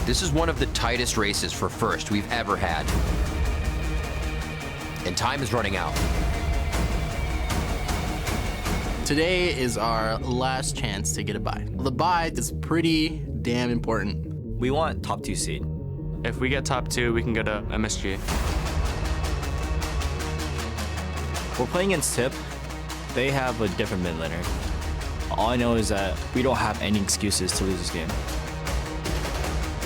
This is one of the tightest races for first we've ever had. And time is running out. Today is our last chance to get a bye. The bye is pretty damn important. We want top 2 seed. If we get top 2, we can go to MSG. We're playing against TIP. They have a different mid laner. All I know is that we don't have any excuses to lose this game.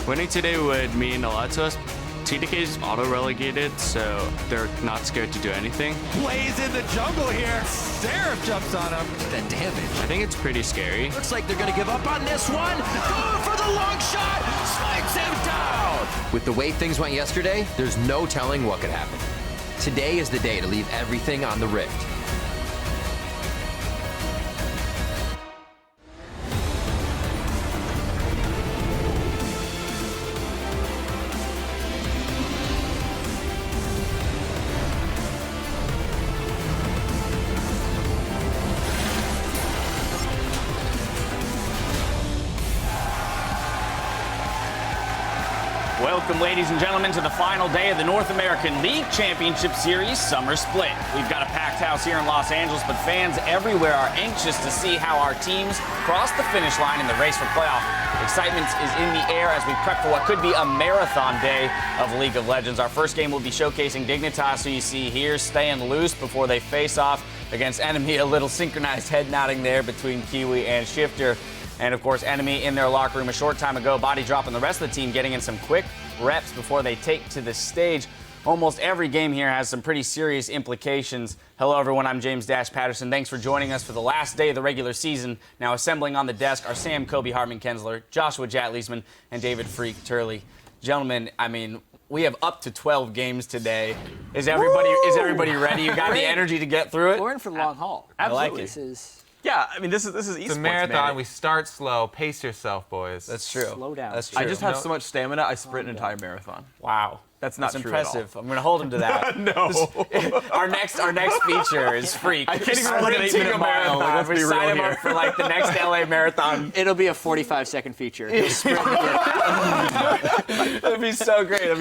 Winning today would mean a lot to us. TDK is auto-relegated, so they're not scared to do anything. Plays in the jungle here. Seraph jumps on him. That damage. I think it's pretty scary. Looks like they're going to give up on this one. Going for the long shot. Smites him down. With the way things went yesterday, there's no telling what could happen. Today is the day to leave everything on the Rift. Welcome, ladies and gentlemen, to the final day of the North American League Championship Series Summer Split. We've got a packed house here in Los Angeles, but fans everywhere are anxious to see how our teams cross the finish line in the race for playoff. Excitement is in the air as we prep for what could be a marathon day of League of Legends. Our first game will be showcasing Dignitas, who you see here, staying loose before they face off against Enemy. A little synchronized head nodding there between Kiwi and Shifter. And, of course, Enemy in their locker room a short time ago, body dropping the rest of the team, getting in some quick reps before they take to the stage. Almost every game here has some pretty serious implications. Hello, everyone. I'm James Dash Patterson. Thanks for joining us for the last day of the regular season. Now assembling on the desk are Sam Kobe Hartman-Kensler, Joshua Jat-Leesman, and David Freak Turley. Gentlemen, I mean, we have up to 12 games today. Is everybody ready? You got the energy to get through it? We're in for the long haul. Absolutely. I like it. This is... Yeah, I mean, this is esports, It's a marathon. man. We start slow. Pace yourself, boys. That's true. Slow down. That's true. I just have so much stamina, I sprint an entire marathon. Wow. That's not true impressive. at all. I'm going to hold him to that. No. Our next feature is Freak. I can't even run an Sprinting 8-minute a mile. marathon. Let's be We real sign him here. up for like the next LA marathon. It'll be a 45-second feature. He'll sprint again. That'd be so great. All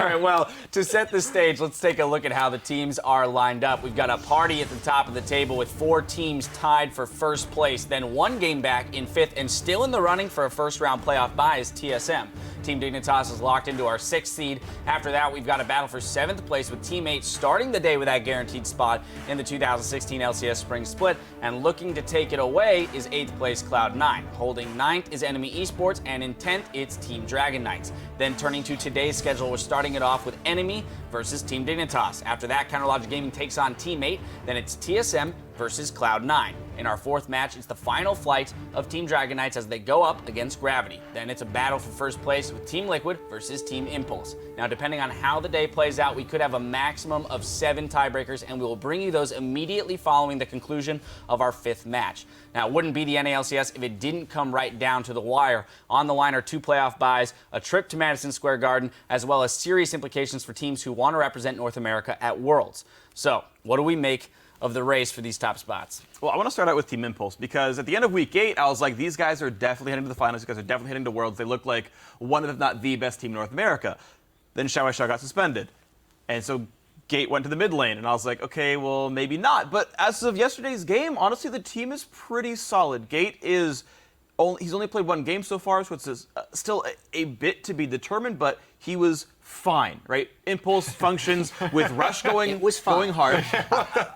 right, well, to set the stage, let's take a look at how the teams are lined up. We've got a party at the top of the table with 4 teams tied for first place, then 1 game back in 5th, and still in the running for a first-round playoff bye is TSM. Team Dignitas is locked into our 6th seed. After that, we've got a battle for 7th place with teammates starting the day with that guaranteed spot in the 2016 LCS Spring Split, and looking to take it away is 8th place Cloud9. Holding 9th is Enemy eSports, and in 10th, it's Team Dragon Knights. Then turning to today's schedule, we're starting it off with Enemy versus Team Dignitas. After that, Counterlogic Gaming takes on Teammate, then it's TSM versus Cloud9. In our 4th match, it's the final flight of Team Dragon Knights as they go up against Gravity. Then it's a battle for first place with Team Liquid versus Team Impulse. Now, depending on how the day plays out, we could have a maximum of 7 tiebreakers, and we will bring you those immediately following the conclusion of our 5th match. Now, it wouldn't be the NALCS if it didn't come right down to the wire. On the line are 2 playoff buys, a trip to Madison Square Garden, as well as serious implications for teams who want to represent North America at Worlds. So, what do we make of the race for these top spots? Well, I want to start out with Team Impulse because at the end of Week 8, I was like, these guys are definitely heading to the finals. These guys are definitely heading to Worlds. They look like one of, if not the best team in North America. Then Xiao got suspended. And so Gate went to the mid lane. And I was like, okay, well, maybe not. But as of yesterday's game, honestly, the team is pretty solid. Gate is he's only played 1 game so far, so it's still a bit to be determined, but he was fine, right? Impulse functions with Rush going hard.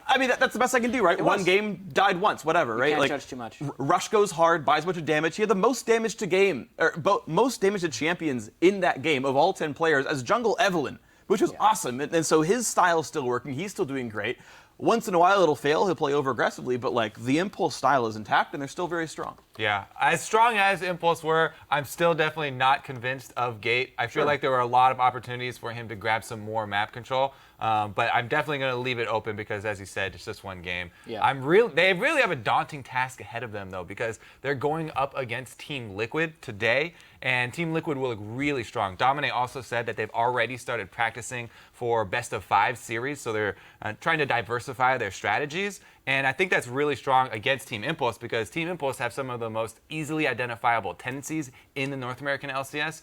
I mean, that's the best I can do, right? 1 game, died once, whatever, right? Can't judge too much. Rush goes hard, buys a bunch of damage. He had the most damage to game, or most damage to champions in that game of all 10 players as Jungle Evelyn, which was awesome. And so his style's still working. He's still doing great. Once in a while it'll fail, he'll play over aggressively, but like the Impulse style is intact and they're still very strong. Yeah, as strong as Impulse were, I'm still definitely not convinced of Gate. I feel like there were a lot of opportunities for him to grab some more map control, but I'm definitely going to leave it open because, as you said, it's just 1 game. Yeah. They really have a daunting task ahead of them, though, because they're going up against Team Liquid today, and Team Liquid will look really strong. Dominic also said that they've already started practicing for best of 5 series, so they're trying to diversify their strategies. And I think that's really strong against Team Impulse because Team Impulse have some of the most easily identifiable tendencies in the North American LCS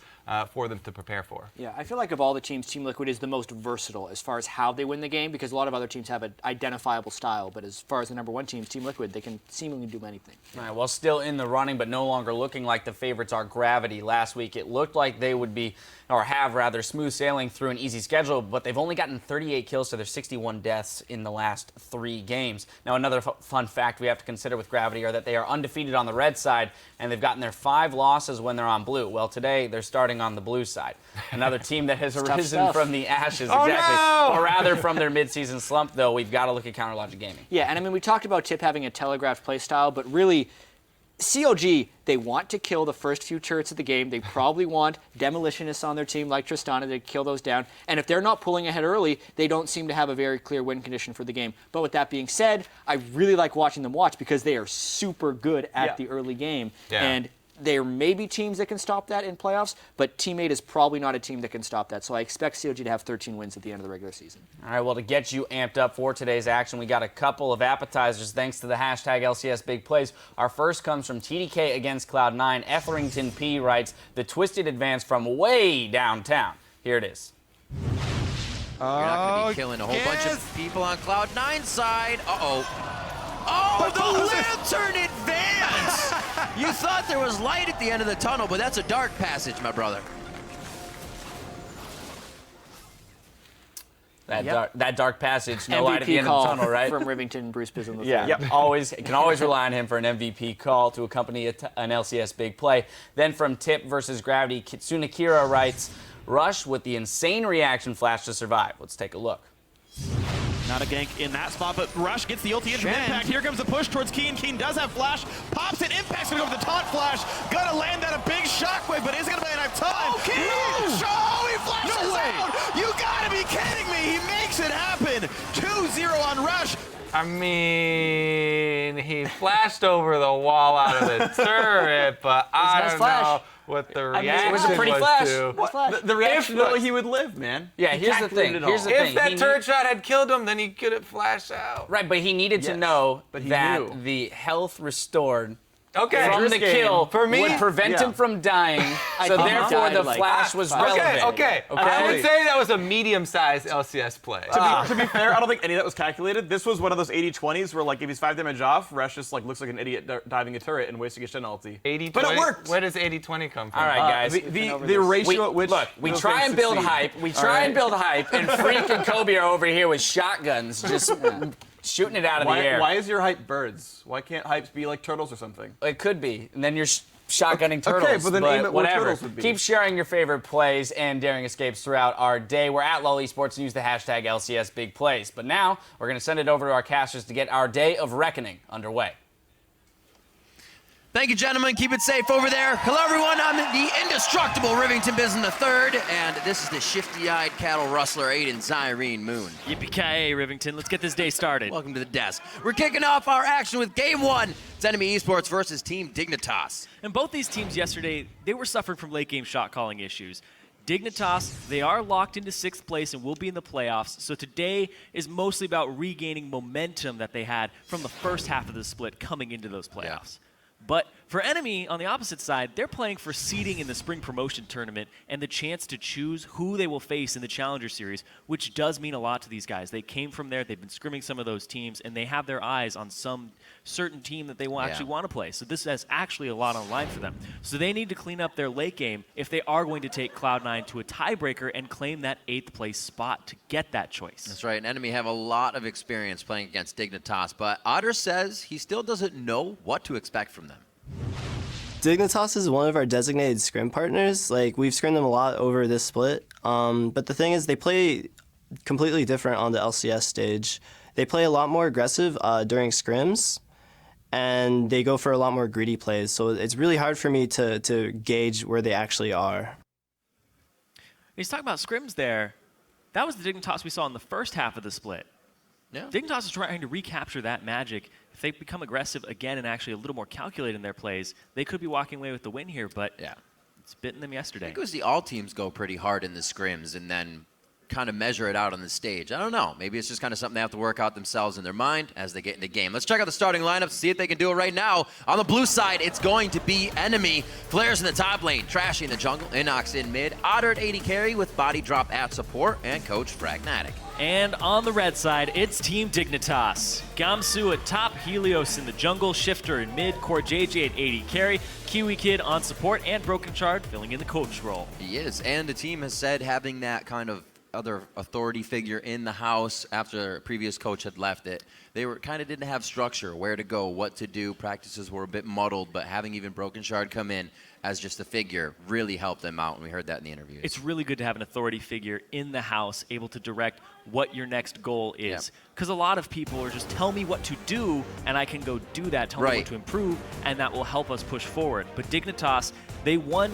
for them to prepare for. Yeah, I feel like of all the teams, Team Liquid is the most versatile as far as how they win the game because a lot of other teams have an identifiable style. But as far as the number one team, Team Liquid, they can seemingly do anything. All right, well, still in the running, but no longer looking like the favorites are Gravity. Last week, it looked like they would be, or have rather, smooth sailing through an easy schedule, but they've only gotten 38 kills to their 61 deaths in the last 3 games. Now, another fun fact we have to consider with Gravity are that they are undefeated on the red side, and they've gotten their 5 losses when they're on blue. Well, today, they're starting on the blue side. Another team that has arisen from the ashes, exactly. No! Or rather, from their midseason slump, though, we've got to look at Counterlogic Gaming. Yeah, and I mean, we talked about Tip having a telegraphed play style, but really, COG, they want to kill the first few turrets of the game. They probably want demolitionists on their team like Tristana to kill those down. And if they're not pulling ahead early, they don't seem to have a very clear win condition for the game. But with that being said, I really like watching them watch because they are super good at the early game. Yeah. And there may be teams that can stop that in playoffs, but Teammate is probably not a team that can stop that. So I expect COG to have 13 wins at the end of the regular season. All right, well, to get you amped up for today's action, we got a couple of appetizers thanks to the hashtag LCS Big Plays. Our first comes from TDK against Cloud9. Etherington P writes, the twisted advance from way downtown. Here it is. You're not going to be killing a whole bunch of people on Cloud9's side. Oh, the lantern advance! You thought there was light at the end of the tunnel, but that's a dark passage, my brother. That dark passage, no MVP light at the end call of the tunnel, right? from Rivington, Bruce Bizzle III. Yeah, can always rely on him for an MVP call to accompany an LCS big play. Then from Tip versus Gravity, Kitsune Kira writes, Rush with the insane reaction flash to survive. Let's take a look. Not a gank in that spot, but Rush gets the ulti into Impact. Here comes the push towards Keen. Keen does have flash, pops it, Impact's gonna go for the taunt flash. Gonna land that a big shockwave, but is gonna be enough time. Oh, Keen! No! He flashes No way! out! You gotta be kidding me! He makes it happen! 2-0 on Rush. I mean, he flashed over the wall out of the turret, but I nice don't flash. know what the reaction it was a pretty flash. to. The reaction though, he would live, man. Yeah, here's the thing. If that turret shot had killed him, then he could have flashed out. Right, but he needed to know but he that knew. the health restored Okay. from the kill For me, would prevent him from dying, so think he therefore died the like flash was Okay, relevant. okay. I would say that was a medium-sized LCS play. To be fair, I don't think any of that was calculated. This was one of those 80-20s where, like, if he's 5 damage off, Rush just looks like an idiot diving a turret and wasting a Shen ulti. 80-20. But it worked. Where does 80-20 come from? All right, guys. The ratio at which we those try things and build succeed. hype. We try and build hype, and Freak and Kobe are over here with shotguns, just shooting it out of the air. Why is your hype birds? Why can't hypes be like turtles or something? It could be, and then you're shotgunning turtles. Okay, but then aim at where whatever. turtles would be. Keep sharing your favorite plays and daring escapes throughout our day. We're at LOL Esports and use the hashtag LCS Big Plays. But now we're going to send it over to our casters to get our day of reckoning underway. Thank you, gentlemen. Keep it safe over there. Hello, everyone. I'm the indestructible Rivington Bizzle III, and this is the shifty-eyed cattle rustler, Aiden Zyrene Moon. Yippee-ki-yay, Rivington. Let's get this day started. Welcome to the desk. We're kicking off our action with Game 1. It's Enemy eSports versus Team Dignitas. And both these teams yesterday, they were suffering from late-game shot-calling issues. Dignitas, they are locked into 6th place and will be in the playoffs, so today is mostly about regaining momentum that they had from the first half of the split coming into those playoffs. But for Enemy, on the opposite side, they're playing for seeding in the spring promotion tournament and the chance to choose who they will face in the Challenger Series, which does mean a lot to these guys. They came from there, they've been scrimming some of those teams, and they have their eyes on some certain team that they will actually want to play. So this has actually a lot on line for them. So they need to clean up their late game if they are going to take Cloud9 to a tiebreaker and claim that 8th place spot to get that choice. That's right. And Enemy have a lot of experience playing against Dignitas, but Otter says he still doesn't know what to expect from them. Dignitas is one of our designated scrim partners. Like, we've scrimmed them a lot over this split. But the thing is, they play completely different on the LCS stage. They play a lot more aggressive during scrims, and they go for a lot more greedy plays. So it's really hard for me to gauge where they actually are. He's talking about scrims there. That was the Dignitas we saw in the first half of the split. Yeah. Dignitas is trying to recapture that magic. If they become aggressive again and actually a little more calculated in their plays, they could be walking away with the win here, but it's bitten them I yesterday. think it was the all teams go pretty hard in the scrims, and then kind of measure it out on the stage. I don't know. Maybe it's just kind of something they have to work out themselves in their mind as they get into the game. Let's check out the starting lineup, see if they can do it right now. On the blue side, it's going to be Enemy. Flares in the top lane, Trashy in the jungle, Inox in mid, Otter at 80 carry with Body Drop at support, and Coach Pragmatic. And on the red side, it's Team Dignitas. Gamsu at top, Helios in the jungle, Shifter in mid, Core JJ at 80 carry, Kiwi Kid on support, and Broken Shard filling in the coach role. He is, and the team has said having that kind of other authority figure in the house after a previous coach had left it. They were kind of didn't have structure, where to go, what to do. Practices were a bit muddled, but having even Broken Shard come in as just a figure really helped them out, and we heard that in the interviews. It's really good to have an authority figure in the house able to direct what your next goal is. Because a lot of people are just, tell me what to do, and I can go do that, tell me what to improve, and that will help us push forward. But Dignitas, they won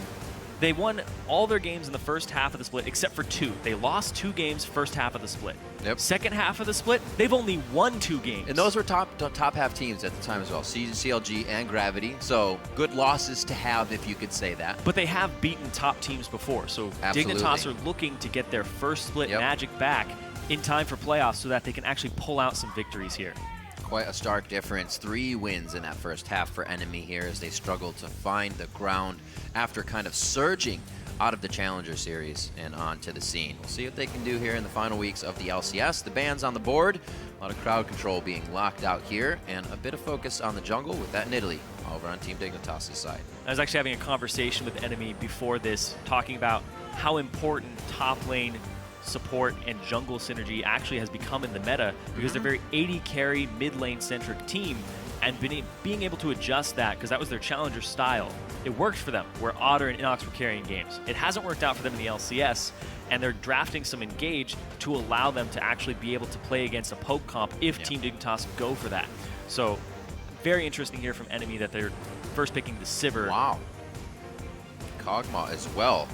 all their games in the first half of the split except for 2. They lost 2 games first half of the split. Second half of the split, they've only won 2 games. And those were top half teams at the time as well, CLG and Gravity. So good losses to have, if you could say that. But they have beaten top teams before. So Dignitas are looking to get their first split magic back in time for playoffs so that they can actually pull out some victories here. Quite a stark difference. 3 wins in that first half for Enemy here as they struggled to find the ground after kind of surging out of the Challenger Series and onto the scene. We'll see what they can do here in the final weeks of the LCS. The ban's on the board. A lot of crowd control being locked out here, and a bit of focus on the jungle with that Nidalee over on Team Dignitas' side. I was actually having a conversation with Enemy before this, talking about how important top lane support and jungle synergy actually has become in the meta, because they're a very 80 carry mid lane centric team, and being able to adjust that, because that was their challenger style. It worked for them where Otter and Inox were carrying games. It hasn't worked out for them in the LCS, and they're drafting some Engage to allow them to actually be able to play against a poke comp if Team Dignitas go for that. So very interesting here from Enemy that they're first picking the Sivir. Wow. Kog'Maw as well.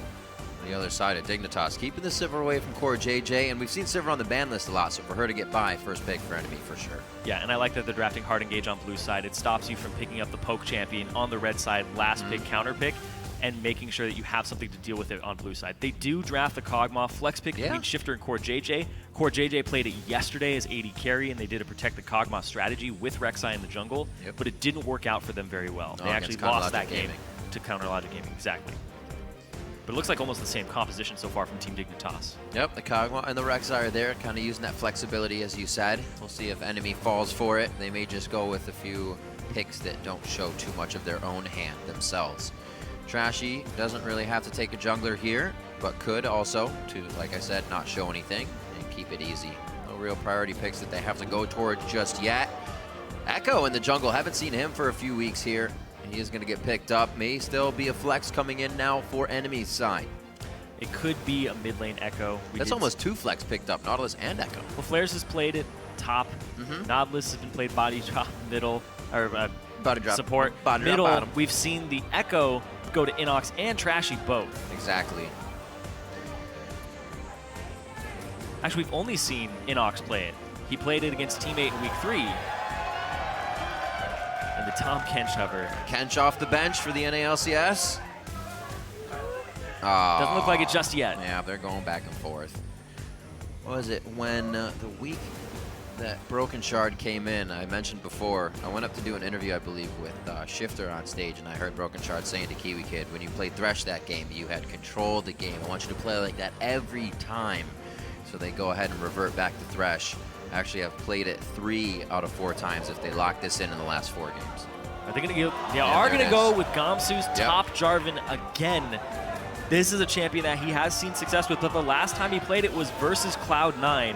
The other side of Dignitas, keeping the Sivir away from Core JJ, and we've seen Sivir on the ban list a lot, so for her to get by, first pick for Enemy for sure. Yeah, and I like that they're drafting Hard Engage on blue side. It stops you from picking up the poke champion on the red side, last pick, counter pick, and making sure that you have something to deal with it on blue side. They do draft the Kog'Maw flex pick between Shifter and Core JJ. Core JJ played it yesterday as 80 carry, and they did a protect the Kog'Maw strategy with Rek'Sai in the jungle, but it didn't work out for them very well. They actually lost that game to Counter Logic Gaming, exactly. But it looks like almost the same composition so far from Team Dignitas. Yep, the Kog'Maw and the Rek'Sai are there, kind of using that flexibility, as you said. We'll see if Enemy falls for it. They may just go with a few picks that don't show too much of their own hand themselves. Trashy doesn't really have to take a jungler here, but could also, to, like I said, not show anything and keep it easy. No real priority picks that they have to go toward just yet. Echo in the jungle, haven't seen him for a few weeks here. He is going to get picked up. May still be a flex coming in now for Enemy's side. It could be a mid lane Echo. That's almost 2 flex picked up, Nautilus and Echo. Well, Flares has played it top. Nautilus has been played body drop middle, or body drop support body middle. Drop bottom. We've seen the Echo go to Inox and Trashy both. Exactly. Actually, we've only seen Inox play it. He played it against Team 8 in Week 3. And the Tom Kench hover. Kench off the bench for the NALCS. Doesn't look like it just yet. Yeah, they're going back and forth. What was it when the week that Broken Shard came in? I mentioned before, I went up to do an interview, I believe, with Shifter on stage, and I heard Broken Shard saying to Kiwi Kid, when you played Thresh that game, you had control of the game. I want you to play like that every time. So they go ahead and revert back to Thresh. Actually, I've played it 3 out of 4 times if they lock this in the last 4 games. Are they going to go? They are going to go with Gamsu's top Jarvan again. This is a champion that he has seen success with, but the last time he played it was versus Cloud9,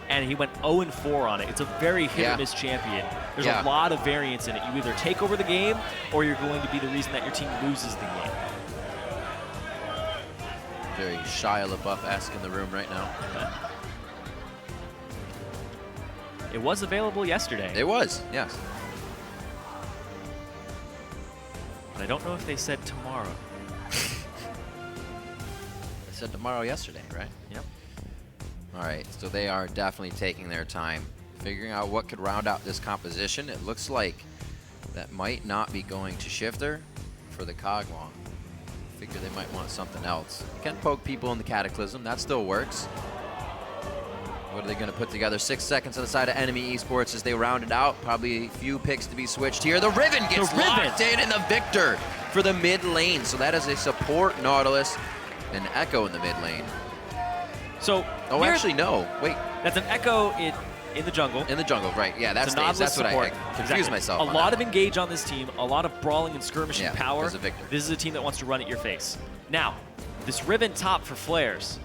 and he went 0-4 on it. It's a very hit-or-miss champion. There's a lot of variance in it. You either take over the game, or you're going to be the reason that your team loses the game. Very Shia LaBeouf-esque in the room right now. It was available yesterday. It was, yes. But I don't know if they said tomorrow. They said tomorrow yesterday, right? Yep. All right, so they are definitely taking their time, figuring out what could round out this composition. It looks like that might not be going to Shifter for the Kog'Maw. Figure they might want something else. You can poke people in the Cataclysm, that still works. What are they going to put together? 6 seconds on the side of enemy eSports as they round it out. Probably a few picks to be switched here. The Riven gets locked in, and the Victor for the mid lane. So that is a support Nautilus, an Echo in the mid lane. So, actually, no. Wait. That's an Echo in the jungle. In the jungle, right. Yeah, that's Nautilus what I confused myself on. A lot of engage on this team, a lot of brawling and skirmishing power. There's a Victor. This is a team that wants to run at your face. Now, this Riven top for Flares.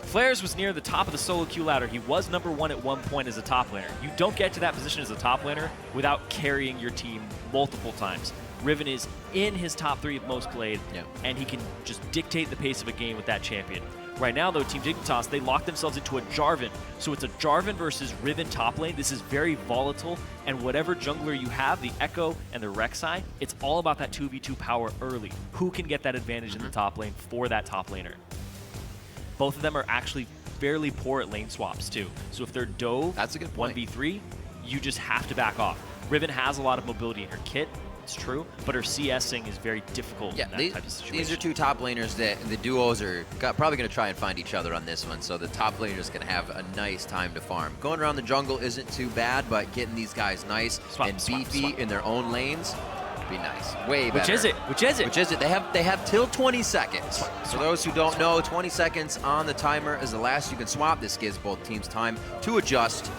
Flares was near the top of the solo queue ladder. He was #1 at one point as a top laner. You don't get to that position as a top laner without carrying your team multiple times. Riven is in his top 3 of most played, and he can just dictate the pace of a game with that champion. Right now, though, Team Dignitas, they lock themselves into a Jarvan. So it's a Jarvan versus Riven top lane. This is very volatile, and whatever jungler you have, the Echo and the Rek'Sai, it's all about that 2v2 power early. Who can get that advantage in the top lane for that top laner? Both of them are actually fairly poor at lane swaps, too. So if they're dove, that's a good point. 1v3, you just have to back off. Riven has a lot of mobility in her kit. It's true, but her CSing is very difficult in that type of situation. These are two top laners that the duos are probably going to try and find each other on this one, so the top laner is going to have a nice time to farm. Going around the jungle isn't too bad, but getting these guys nice and beefy in their own lanes would be nice. Way better. Which is it? Which is it? Which is it? They have till 20 seconds. For those who don't know, 20 seconds on the timer is the last you can swap. This gives both teams time to adjust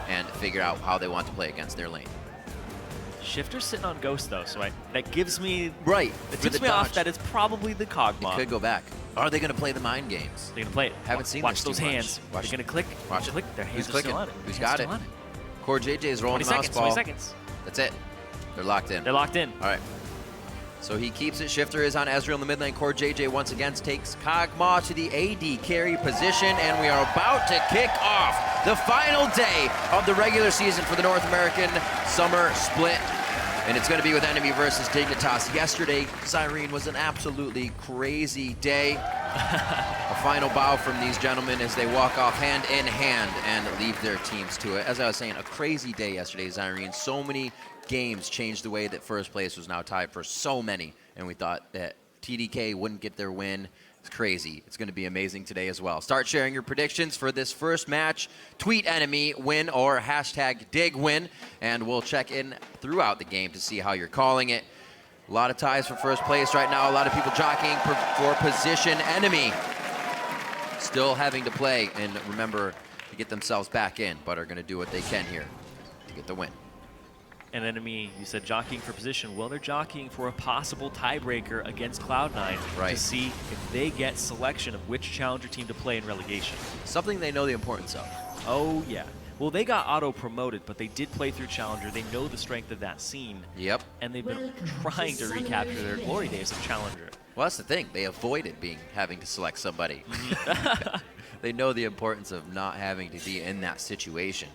and figure out how they want to play against their lane. Shifter's sitting on Ghost, though, so that gives me... Right. It tips me off that it's probably the Kog'Maw. It could go back. Are they going to play the mind games? They're going to play it. Haven't seen Watch this those too hands. Much. They're going to click. Watch it. Click. Their hands Who's are clicking? still on it. Who's got it? Core JJ is rolling the mouse ball. 20 seconds. That's it. They're locked in. They're locked in. All right. So he keeps it. Shifter is on Ezreal in the mid lane. Core JJ once again takes Kog'Maw to the AD carry position, and we are about to kick off the final day of the regular season for the North American Summer Split. And it's going to be with enemy versus Dignitas. Yesterday, Cyrene was an absolutely crazy day. A final bow from these gentlemen as they walk off hand in hand and leave their teams to it. As I was saying, a crazy day yesterday, Cyrene. So many games changed the way that first place was now tied for so many. And we thought that TDK wouldn't get their win. It's crazy. It's going to be amazing today as well. Start sharing your predictions for this first match. Tweet enemy win or hashtag dig win, and we'll check in throughout the game to see how you're calling it. A lot of ties for first place right now. A lot of people jockeying for position. Enemy still having to play and remember to get themselves back in, but are going to do what they can here to get the win. An enemy, you said jockeying for position. Well, they're jockeying for a possible tiebreaker against Cloud9 to see if they get selection of which challenger team to play in relegation. Something they know the importance of. Oh, yeah. Well, they got auto-promoted, but they did play through Challenger. They know the strength of that scene. Yep. And they've been trying to recapture their glory days of Challenger. Well, that's the thing. They avoided having to select somebody. They know the importance of not having to be in that situation.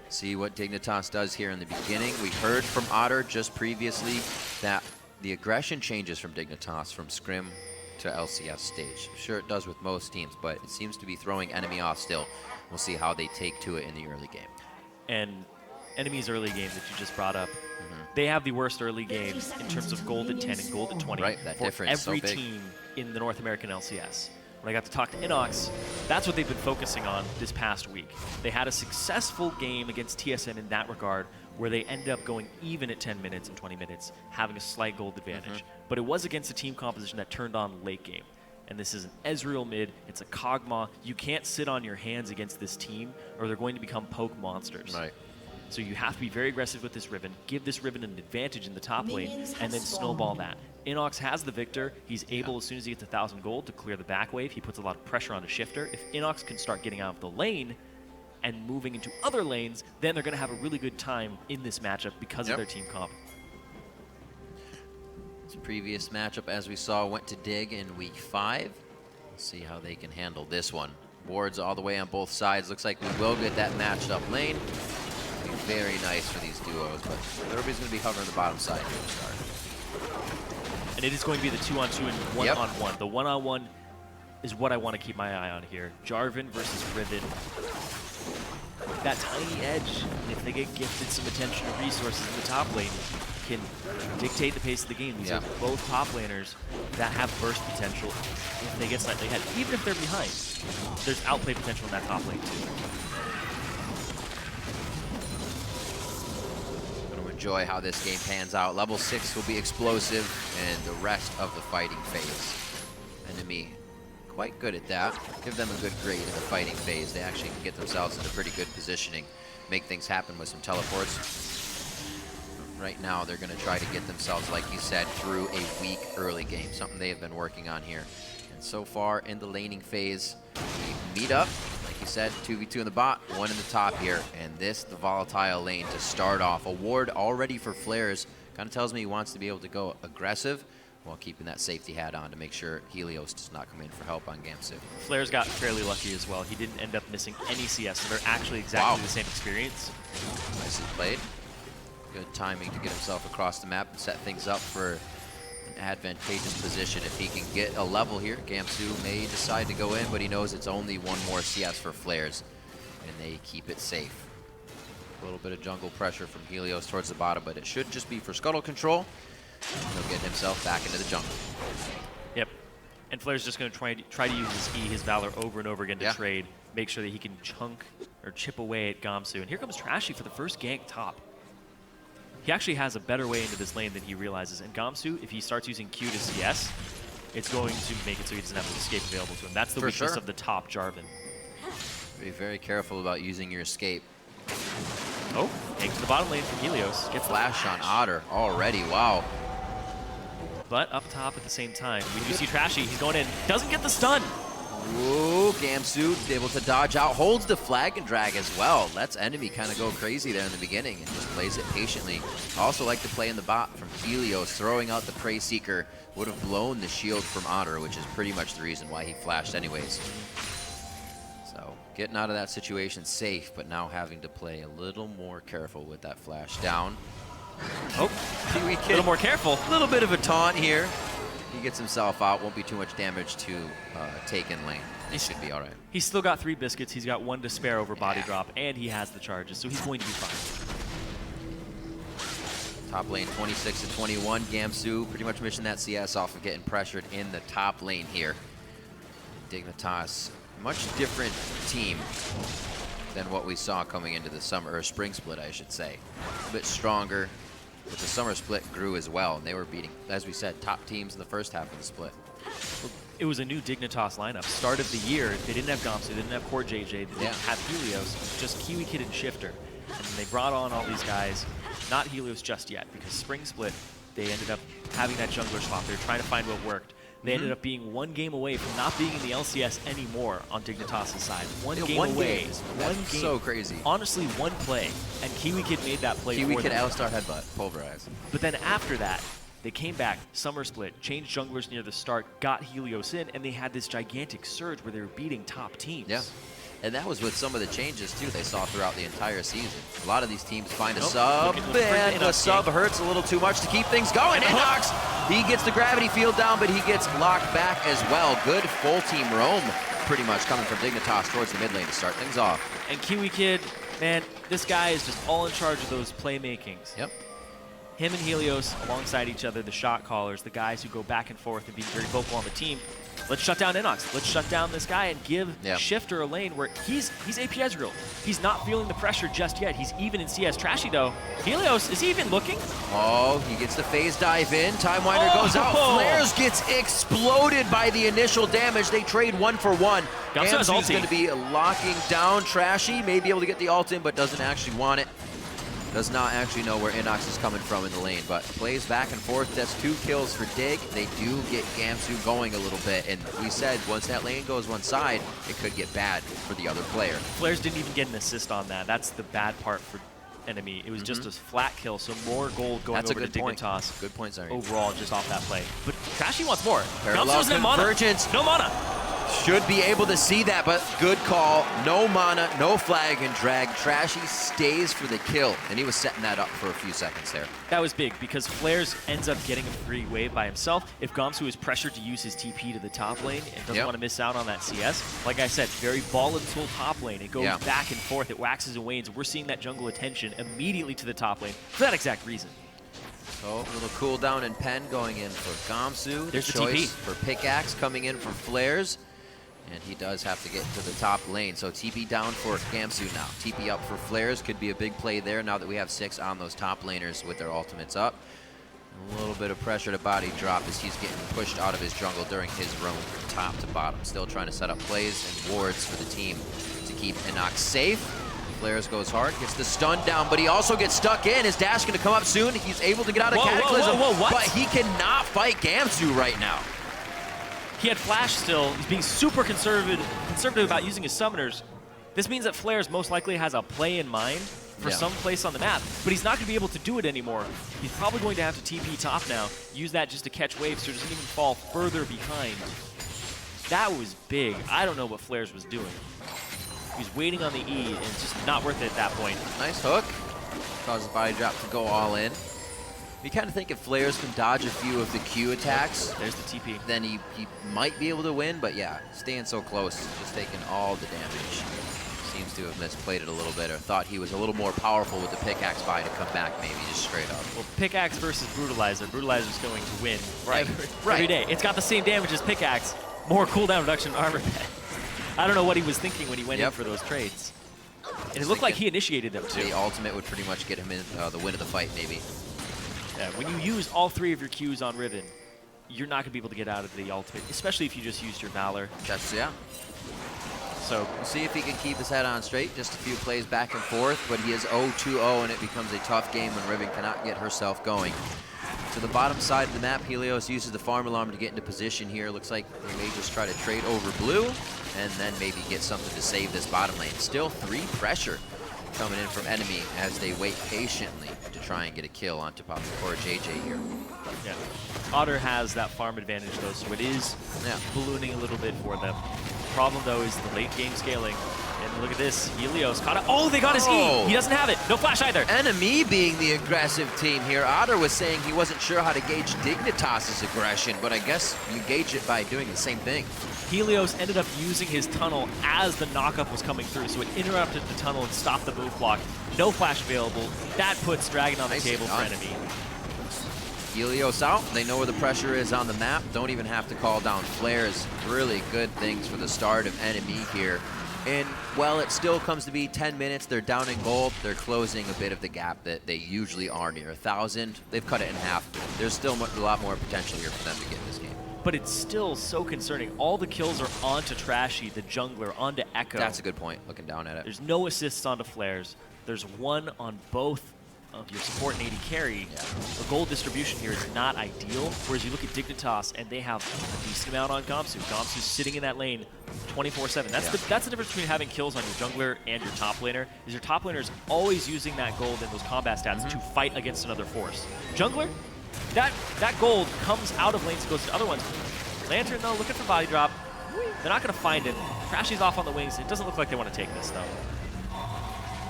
See what Dignitas does here in the beginning. We heard from Otter just previously that the aggression changes from Dignitas from Scrim to LCS stage. Sure, it does with most teams, but it seems to be throwing enemy off still. We'll see how they take to it in the early game. And enemy's early game that you just brought up, they have the worst early game in terms of gold at 10 and gold at 20 right, that for difference every so big. team in the North American LCS. When I got to talk to Inox, that's what they've been focusing on this past week. They had a successful game against TSM in that regard, where they ended up going even at 10 minutes and 20 minutes, having a slight gold advantage. But it was against a team composition that turned on late game. And this is an Ezreal mid, it's a Kog'Maw. You can't sit on your hands against this team, or they're going to become poke monsters. Right. So you have to be very aggressive with this Riven, give this Riven an advantage in the top lane, and then snowball that. Inox has the Victor. He's able, as soon as he gets 1,000 gold, to clear the back wave. He puts a lot of pressure on a Shifter. If Inox can start getting out of the lane and moving into other lanes, then they're going to have a really good time in this matchup because of their team comp. This previous matchup, as we saw, went to Dig in week 5. We'll see how they can handle this one. Boards all the way on both sides. Looks like we will get that matched up lane. Be very nice for these duos, but everybody's going to be hovering the bottom side here to start. And it is going to be the 2-on-2 and 1-on-1. The 1-on-1 is what I want to keep my eye on here. Jarvan versus Riven. That tiny edge, if they get gifted some attention and resources in the top lane, can dictate the pace of the game. These are both top laners that have burst potential if they get slightly ahead. Even if they're behind, there's outplay potential in that top lane too. enjoy how this game pans out. Level 6 will be explosive, and the rest of the fighting phase. Enemy quite good at that. Give them a good grade in the fighting phase. They actually can get themselves into pretty good positioning, make things happen with some teleports. Right now, they're going to try to get themselves, like you said, through a weak early game, something they have been working on here. And so far in the laning phase, we meet up, like you said, 2v2 in the bot, 1 in the top here, and this, the volatile lane to start off. A ward already for Flares, kind of tells me he wants to be able to go aggressive while keeping that safety hat on to make sure Helios does not come in for help on Gamsu. Flares got fairly lucky as well. He didn't end up missing any CS, so they're actually exactly the same experience. Nicely played. Good timing to get himself across the map and set things up for an advantageous position. If he can get a level here, Gamsu may decide to go in, but he knows it's only 1 more CS for Flares, and they keep it safe. A little bit of jungle pressure from Helios towards the bottom, but it should just be for scuttle control. He'll get himself back into the jungle. Yep. And Flair's just going to try to use his E, his Valor, over and over again to trade, make sure that he can chunk or chip away at Gamsu. And here comes Trashy for the first gank top. He actually has a better way into this lane than he realizes. And Gamsu, if he starts using Q to CS, it's going to make it so he doesn't have an escape available to him. That's the weakness of the top Jarvan. Be very careful about using your escape. Oh, takes the bottom lane from Helios. Gets flash on Otter already, wow. But up top at the same time, we do see Trashy. He's going in, doesn't get the stun. Whoa, Gamsu able to dodge out, holds the flag and drag as well. Lets enemy kind of go crazy there in the beginning and just plays it patiently. Also like to play in the bot from Helios, throwing out the Prey Seeker. Would have blown the shield from Otter, which is pretty much the reason why he flashed anyways. So getting out of that situation safe, but now having to play a little more careful with that flash down. Oh, Kiwi Kid. A little more careful. A little bit of a taunt here. He gets himself out. Won't be too much damage to take in lane. He should be all right. He's still got 3 biscuits. He's got 1 to spare over body drop, and he has the charges, so he's going to be fine. Top lane 26 to 21. Gamsu pretty much mission that CS off of getting pressured in the top lane here. Dignitas, much different team than what we saw coming into the summer, or spring split, I should say. A bit stronger, but the summer split grew as well, and they were beating, as we said, top teams in the first half of the split. It was a new Dignitas lineup. Start of the year, they didn't have Gamsu, they didn't have Core JJ, they didn't have Helios, just Kiwi Kid and Shifter. And they brought on all these guys, not Helios just yet, because spring split, they ended up having that jungler swap. They were trying to find what worked. They ended up being 1 game away from not being in the LCS anymore on Dignitas' side. One game away. One game. So crazy. Honestly, 1 play. And Kiwi Kid made that play Kiwi for Kid them. Alistar headbutt, pulverize. But then after that, they came back, summer split, changed junglers near the start, got Helios in, and they had this gigantic surge where they were beating top teams. Yeah. And that was with some of the changes, too, they saw throughout the entire season. A lot of these teams find a sub, and the sub hurts a little too much to keep things going. Inox, he gets the gravity field down, but he gets locked back as well. Good full team roam, pretty much, coming from Dignitas towards the mid lane to start things off. And Kiwi Kid, man, this guy is just all in charge of those playmakings. Yep. Him and Helios alongside each other, the shot callers, the guys who go back and forth and be very vocal on the team. Let's shut down Inox. Let's shut down this guy and give Shifter a lane where he's AP Ezreal. He's not feeling the pressure just yet. He's even in CS. Trashy, though. Helios, is he even looking? Oh, he gets the phase dive in. Time Winder goes out. Flares gets exploded by the initial damage. They trade 1 for 1. Gamsu's going to be locking down Trashy. May be able to get the ult in, but doesn't actually want it. Does not actually know where Inox is coming from in the lane, but plays back and forth. That's 2 kills for Dig. They do get Gamsu going a little bit, and we said once that lane goes one side, it could get bad for the other player. Flares didn't even get an assist on that. That's the bad part for enemy. It was just a flat kill, so more gold going over to Dignitas. Good point, sorry. Overall, just off that play. But Trashy wants more. Parallel convergence. No mana. Should be able to see that, but good call. No mana, no flag and drag. Trashy stays for the kill, and he was setting that up for a few seconds there. That was big because Flares ends up getting a free wave by himself. If Gamsu is pressured to use his TP to the top lane and doesn't want to miss out on that CS, like I said, very volatile top lane. It goes back and forth, it waxes and wanes. We're seeing that jungle attention immediately to the top lane for that exact reason. So a little cooldown and pen going in for Gamsu. There's the the choice TP. for Pickaxe coming in from Flares. And he does have to get to the top lane. So TP down for Gamsu now. TP up for Flares could be a big play there now that we have 6 on those top laners with their ultimates up. A little bit of pressure to body drop as he's getting pushed out of his jungle during his roam from top to bottom. Still trying to set up plays and wards for the team to keep Enoch safe. Flares goes hard, gets the stun down, but he also gets stuck in. His dash going to come up soon. He's able to get out of Cataclysm, but he cannot fight Gamsu right now. He had flash still. He's being super conservative about using his summoners. This means that Flares most likely has a play in mind for some place on the map, but he's not going to be able to do it anymore. He's probably going to have to TP top now, use that just to catch waves so he doesn't even fall further behind. That was big. I don't know what Flares was doing. He was waiting on the E, and it's just not worth it at that point. Nice hook. Causes body drop to go all in. You kind of think if Flares can dodge a few of the Q attacks, there's the TP, then he might be able to win, but yeah, staying so close, just taking all the damage. Seems to have misplayed it a little bit, or thought he was a little more powerful with the pickaxe buy to come back, maybe just straight up. Well, pickaxe versus brutalizer. Brutalizer's going to win every day. It's got the same damage as pickaxe, more cooldown reduction armor pen. I don't know what he was thinking when he went in for those trades. And it looked like he initiated them too. The ultimate would pretty much get him in the win of the fight, maybe. Yeah, when you use all 3 of your Qs on Riven, you're not going to be able to get out of the ultimate, especially if you just used your Valor. That's, yeah. So we'll see if he can keep his head on straight. Just a few plays back and forth, but he is 0-2-0, and it becomes a tough game when Riven cannot get herself going. To the bottom side of the map, Helios uses the farm alarm to get into position here. Looks like they may just try to trade over blue, and then maybe get something to save this bottom lane. Still 3 pressure coming in from enemy as they wait patiently to try and get a kill on top of poor JJ here. Yeah, Otter has that farm advantage though, so it is ballooning a little bit for them. The problem though is the late game scaling. And look at this, Helios caught it. Oh, they got his E. He doesn't have it. No flash either. Enemy being the aggressive team here. Otter was saying he wasn't sure how to gauge Dignitas' aggression, but I guess you gauge it by doing the same thing. Helios ended up using his tunnel as the knockup was coming through, so it interrupted the tunnel and stopped the move block. No flash available. That puts Dragon on the table for enemy. Helios out. They know where the pressure is on the map. Don't even have to call down flares. Really good things for the start of enemy here. And while it still comes to be 10 minutes, they're down in gold. They're closing a bit of the gap that they usually are near 1,000. They've cut it in half. There's still a lot more potential here for them to get this game. But it's still so concerning. All the kills are onto Trashy, the jungler, onto Echo. That's a good point, looking down at it. There's no assists onto Flares. There's 1 on both of your support and AD carry. The gold distribution here is not ideal, whereas you look at Dignitas and they have a decent amount on Gamsu. Gamsu's sitting in that lane 24/7. That's the difference between having kills on your jungler and your top laner, is your top laner is always using that gold and those combat stats to fight against another force. Jungler, that gold comes out of lanes and goes to other ones. Lantern, though, looking for body drop. They're not going to find it. Trashy's off on the wings. It doesn't look like they want to take this, though.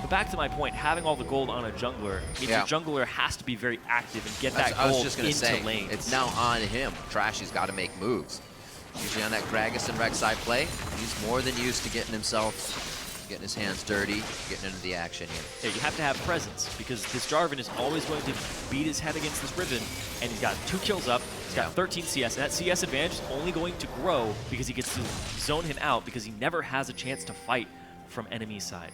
But back to my point, having all the gold on a jungler means your jungler has to be very active and get that gold into lanes. It's now on him. Trashy's got to make moves. Usually on that Gragas and Rek'Sai play, he's more than used to getting his hands dirty, getting into the action here. Yeah, you have to have presence, because this Jarvan is always going to beat his head against this Riven, and he's got 2 kills up, he's got 13 CS, and that CS advantage is only going to grow because he gets to zone him out, because he never has a chance to fight from enemy side.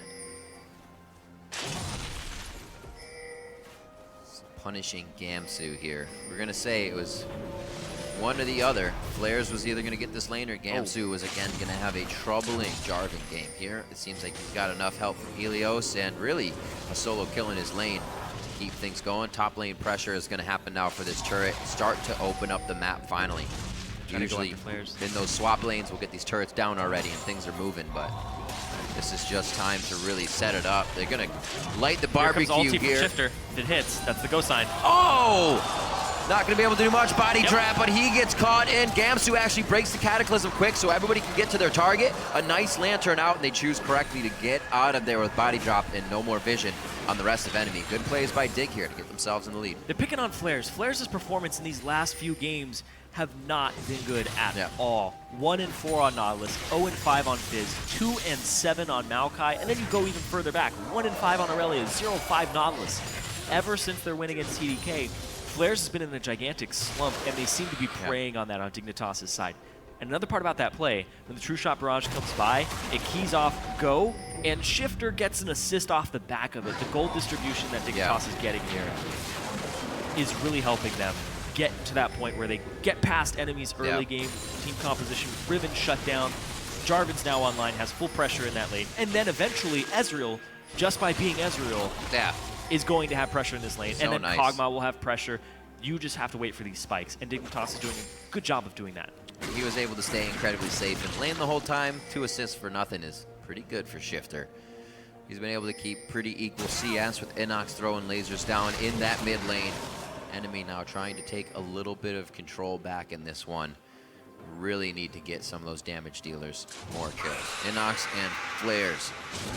Punishing Gamsu here. We're going to say it was one or the other. Flares was either going to get this lane, or Gamsu was again going to have a troubling Jarvan game here. It seems like he's got enough help from Helios and really a solo kill in his lane to keep things going. Top lane pressure is going to happen now for this turret. Start to open up the map finally. Usually in those swap lanes, we'll get these turrets down already and things are moving, but this is just time to really set it up. They're going to light the barbecue here. Shifter. If it hits, that's the go sign. Oh! Not going to be able to do much body trap, but he gets caught in. Gamsu actually breaks the Cataclysm quick, so everybody can get to their target. A nice Lantern out, and they choose correctly to get out of there with body drop and no more vision on the rest of enemy. Good plays by Dig here to get themselves in the lead. They're picking on Flares. Flares' performance in these last few games have not been good at all. 1-4 on Nautilus, 0-5 on Fizz, 2-7 on Maokai, and then you go even further back. 1-5 on Aurelia, 0-5 Nautilus. Ever since their win against TDK, Flares has been in a gigantic slump, and they seem to be preying on that on Dignitas' side. And another part about that play, when the True Shot Barrage comes by, it keys off go, and Shifter gets an assist off the back of it. The gold distribution that Dignitas is getting here is really helping them get to that point where they get past enemies early game, team composition, Riven shut down, Jarvan's now online, has full pressure in that lane, and then eventually Ezreal, just by being Ezreal, is going to have pressure in this lane, and then Kog'Maw will have pressure. You just have to wait for these spikes, and Dignitas is doing a good job of doing that. He was able to stay incredibly safe in lane the whole time. 2 assists for nothing is pretty good for Shifter. He's been able to keep pretty equal CS with Inox throwing lasers down in that mid lane. Enemy now trying to take a little bit of control back in this one. Really need to get some of those damage dealers more kills. Inox and Flares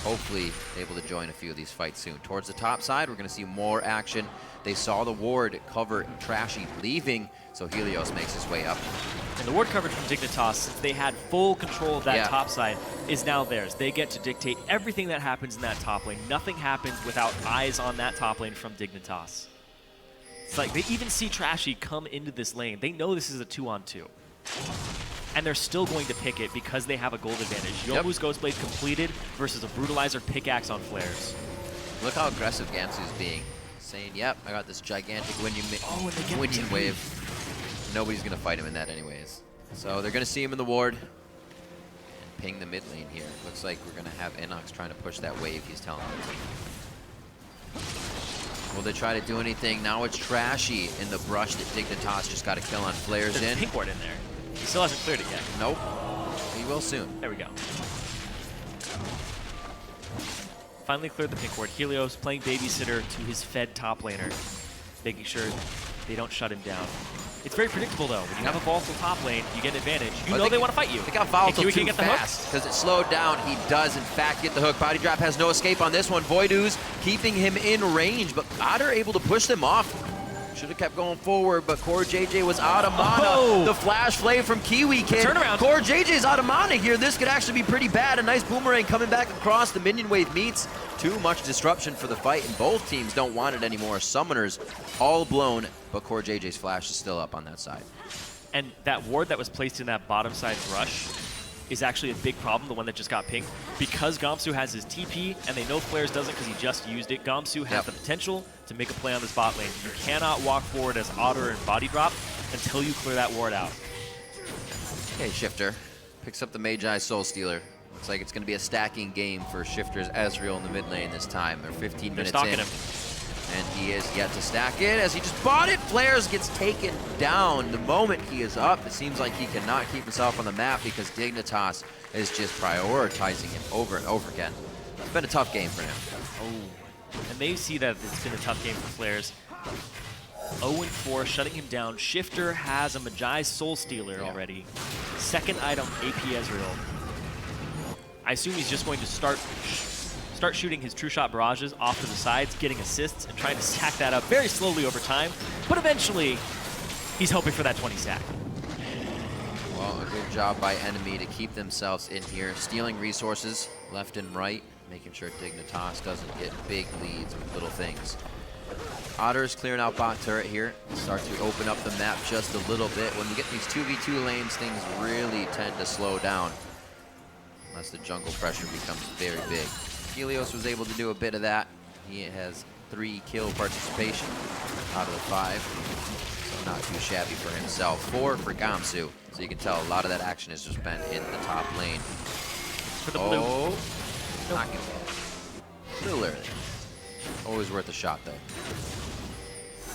hopefully able to join a few of these fights soon. Towards the top side, we're going to see more action. They saw the ward cover Trashy leaving, so Helios makes his way up. And the ward coverage from Dignitas, since they had full control of that top side, is now theirs. They get to dictate everything that happens in that top lane. Nothing happens without eyes on that top lane from Dignitas. It's like they even see Trashy come into this lane. They know this is a 2-on-2. And they're still going to pick it because they have a gold advantage. Yomu's Ghostblade completed versus a Brutalizer pickaxe on Flares. Look how aggressive Gamsu's being. Saying, yep, I got this gigantic Winion wave. Nobody's going to fight him in that anyways. So they're going to see him in the ward. And ping the mid lane here. Looks like we're going to have Inox trying to push that wave he's telling them to. Will they try to do anything? Now it's Trashy in the brush that Dignitas just got a kill on Flares in. There's a pink ward in there. He still hasn't cleared it yet. Nope. He will soon. There we go. Finally cleared the pink ward. Helios playing babysitter to his fed top laner, making sure they don't shut him down. It's very predictable though. When you have a volatile top lane, you get an advantage. You know they want to fight you. They got volatile too fast because it slowed down. He does in fact get the hook. Body Drop has no escape on this one. Voidoo's keeping him in range, but Otter able to push them off. Should have kept going forward, but Core JJ was out of mana. The flash flame from Kiwi Kid. Turnaround. Core JJ's out of mana here. This could actually be pretty bad. A nice boomerang coming back across. The minion wave meets. Too much disruption for the fight, and both teams don't want it anymore. Summoners all blown, but Core JJ's flash is still up on that side. And that ward that was placed in that bottom side rush is actually a big problem, the one that just got pinged. Because Gamsu has his TP, and they know Flares doesn't because he just used it, Gamsu has the potential to make a play on this bot lane. You cannot walk forward as Otter and Body Drop until you clear that ward out. Okay, Shifter picks up the Magi Soul Stealer. Looks like it's going to be a stacking game for Shifter's Ezreal in the mid lane this time. They're 15 minutes in. Him. And he is yet to stack it as he just bought it. Flares gets taken down the moment he is up. It seems like he cannot keep himself on the map because Dignitas is just prioritizing him over and over again. It's been a tough game for him. Oh, and they see that it's been a tough game for Flares. 0-4, shutting him down. Shifter has a Magi Soul Stealer already. Second item, AP Ezreal. I assume he's just going to start shooting his True Shot barrages off to the sides, getting assists, and trying to stack that up very slowly over time. But eventually, he's hoping for that 20 stack. Well, a good job by enemy to keep themselves in here, stealing resources left and right, making sure Dignitas doesn't get big leads with little things. Otter is clearing out bot turret here. Start to open up the map just a little bit. When you get these 2v2 lanes, things really tend to slow down unless the jungle pressure becomes very big. Helios was able to do a bit of that. He has 3 kill participation out of the 5. So not too shabby for himself. 4 for Gamsu. So you can tell a lot of that action has just been in the top lane. For the blue. Not gonna get it. A little early. Always worth a shot though.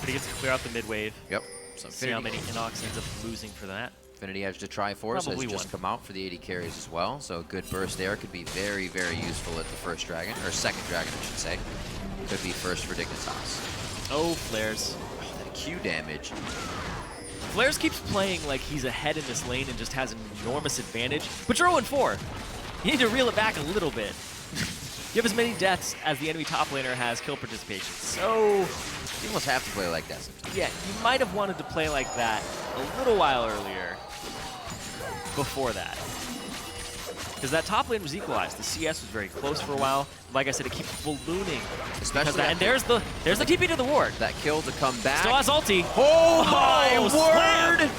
But he gets to clear out the mid wave. Yep. So see how many Inox ends up losing for that. Infinity Edge to Triforce has just come out for the 80 carries as well, so a good burst there could be very, very useful at the first dragon, or second dragon, I should say. Could be first for Dignitas. Oh, Flares. Oh, that Q damage. Flares keeps playing like he's ahead in this lane and just has an enormous advantage, but you're 0-4. You need to reel it back a little bit. You have as many deaths as the enemy top laner has kill participation, so you almost have to play like that sometimes. Yeah, you might have wanted to play like that a little while earlier before that. Because that top lane was equalized. The CS was very close for a while. Like I said, it keeps ballooning. Especially that, and there's the TP to the ward. That kill to come back. Still has ulti. Oh my word!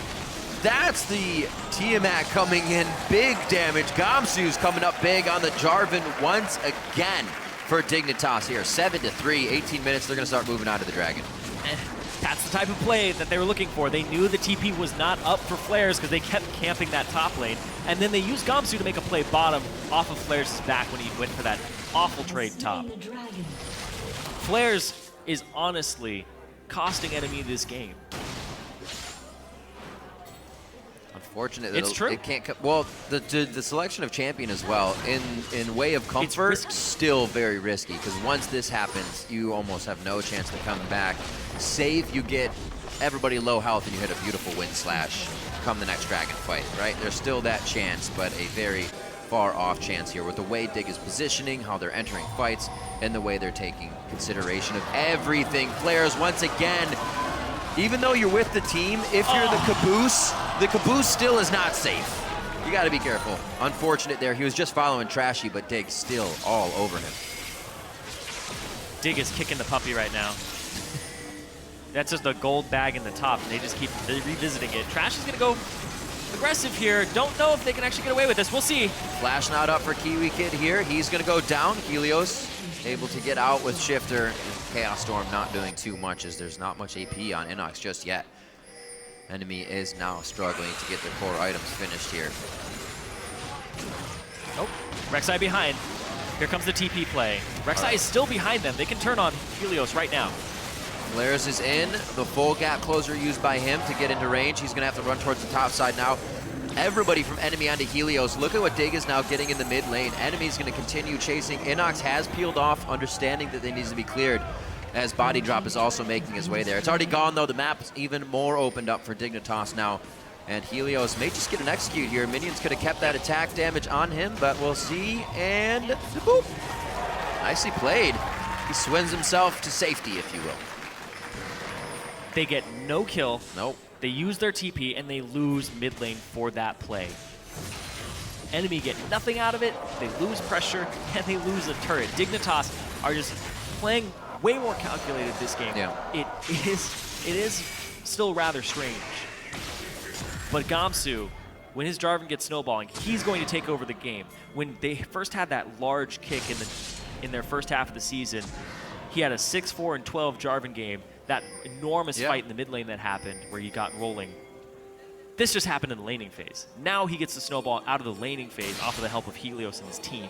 That's the Tiamat coming in, big damage. Gamsu's coming up big on the Jarvan once again for Dignitas here. 7-3, 18 minutes, they're gonna start moving on to the Dragon. And that's the type of play that they were looking for. They knew the TP was not up for Flares because they kept camping that top lane. And then they used Gamsu to make a play bottom off of Flares' back when he went for that awful trade top. Flares is honestly costing enemy this game. Unfortunate that It's true. It can't. Well, the selection of champion as well, in way of comfort, still very risky. Because once this happens, you almost have no chance of coming back. Save, you get everybody low health, and you hit a beautiful wind slash. Come the next dragon fight, right? There's still that chance, but a very far off chance here with the way Dig is positioning, how they're entering fights, and the way they're taking consideration of everything. Flares once again. Even though you're with the team, if you're the caboose still is not safe. You gotta be careful. Unfortunate there, he was just following Trashy, but Dig still all over him. Dig is kicking the puppy right now. That's just a gold bag in the top, and they just keep revisiting it. Trash is gonna go aggressive here. Don't know if they can actually get away with this. We'll see. Flash not up for Kiwi Kid here. He's gonna go down. Helios able to get out with Shifter. Chaos Storm not doing too much as there's not much AP on Inox just yet. Enemy is now struggling to get their core items finished here. Nope. Rek'Sai behind. Here comes the TP play. Rek'Sai is still behind them. They can turn on Helios right now. Flares is in. The full gap closer used by him to get into range. He's gonna have to run towards the top side now. Everybody from enemy onto Helios. Look at what Dig is now getting in the mid lane. Enemy's gonna continue chasing. Inox has peeled off, understanding that they need to be cleared, as Body Drop is also making his way there. It's already gone though. The map is even more opened up for Dignitas now. And Helios may just get an execute here. Minions could have kept that attack damage on him, but we'll see. And boop. Nicely played. He swims himself to safety, if you will. They get no kill. Nope. They use their TP, and they lose mid lane for that play. Enemy get nothing out of it. They lose pressure, and they lose a turret. Dignitas are just playing way more calculated this game. Yeah. It is still rather strange. But Gamsu, when his Jarvan gets snowballing, he's going to take over the game. When they first had that large kick in their first half of the season, he had a 6-4 and 12 Jarvan game. That enormous fight in the mid lane that happened where he got rolling. This just happened in the laning phase. Now he gets the snowball out of the laning phase off of the help of Helios and his team.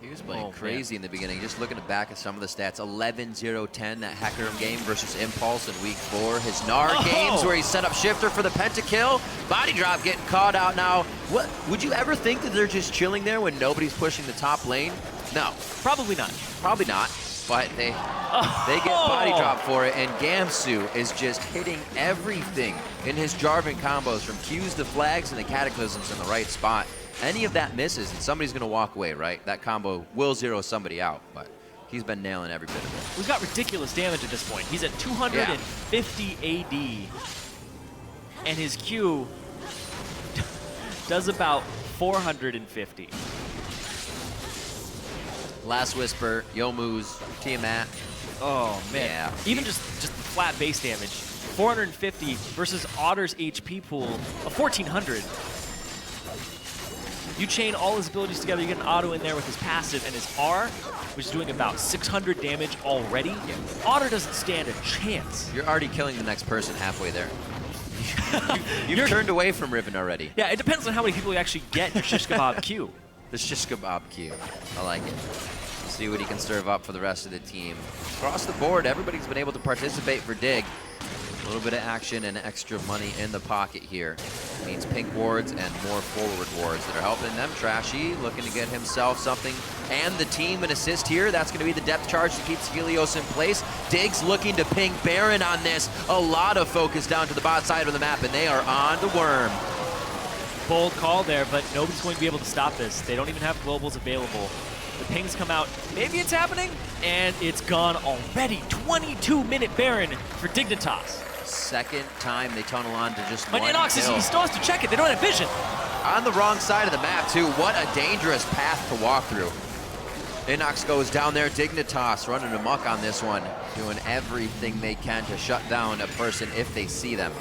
He was playing crazy in the beginning. Just looking back at some of the stats, 11-0-10, that Hecarim game versus Impulse in week 4. His Gnar games where he set up Shifter for the pentakill. Body Drop getting caught out now. What would you ever think that they're just chilling there when nobody's pushing the top lane? No. Probably not. Probably not. But they get Body Drop for it, and Gamsu is just hitting everything in his Jarvan combos, from Qs to flags and the Cataclysms in the right spot. Any of that misses, and somebody's going to walk away, right? That combo will zero somebody out, but he's been nailing every bit of it. We've got ridiculous damage at this point. He's at 250 AD, and his Q does about 450. Last Whisper, Yomu's, Tiamat. Oh, man. Yeah. Even just the flat base damage. 450 versus Otter's HP pool of 1,400. You chain all his abilities together, you get an Otto in there with his passive and his R, which is doing about 600 damage already. Yeah. Otter doesn't stand a chance. You're already killing the next person halfway there. You've turned away from Riven already. Yeah, it depends on how many people you actually get in your Shish Kebab queue. The Shish Kebab queue. I like it. See what he can serve up for the rest of the team. Across the board, everybody's been able to participate for Dig. A little bit of action and extra money in the pocket here. Means pink wards and more forward wards that are helping them. Trashy looking to get himself something and the team an assist here. That's going to be the depth charge that keeps Helios in place. Dig's looking to ping Baron on this. A lot of focus down to the bot side of the map, and they are on the worm. Bold call there, but nobody's going to be able to stop this. They don't even have globals available. The pings come out. Maybe it's happening, and it's gone already. 22-minute Baron for Dignitas. Second time they tunnel on to just one But Inox, he still has to check it. They don't have vision. On the wrong side of the map, too. What a dangerous path to walk through. Inox goes down there. Dignitas running amok on this one, doing everything they can to shut down a person if they see them.